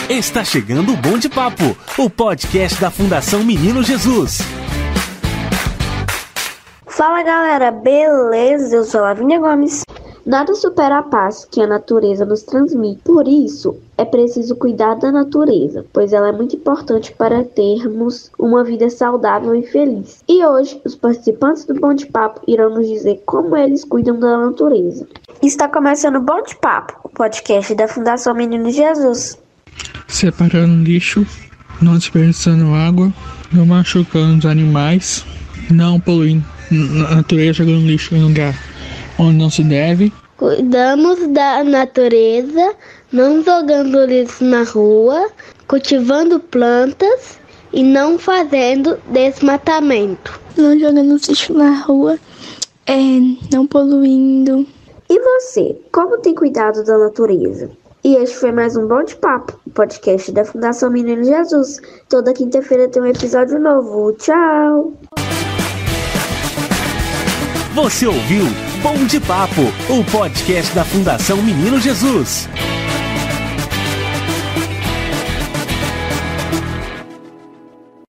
Está chegando o Bom de Papo, o podcast da Fundação Menino Jesus. Fala galera, beleza? Eu sou a Lavínia Gomes. Nada supera a paz que a natureza nos transmite. Por isso, é preciso cuidar da natureza, pois ela é muito importante para termos uma vida saudável e feliz. E hoje, os participantes do Bom de Papo irão nos dizer como eles cuidam da natureza. Está começando o Bom de Papo, o podcast da Fundação Menino Jesus. Separando lixo, não desperdiçando água, não machucando os animais, não poluindo a natureza, jogando lixo em lugar onde não se deve. Cuidamos da natureza, não jogando lixo na rua, cultivando plantas e não fazendo desmatamento. Não jogando lixo na rua, não poluindo. E você, como tem cuidado da natureza? E este foi mais um Bom de Papo, o podcast da Fundação Menino Jesus. Toda quinta-feira tem um episódio novo. Tchau! Você ouviu Bom de Papo, o podcast da Fundação Menino Jesus.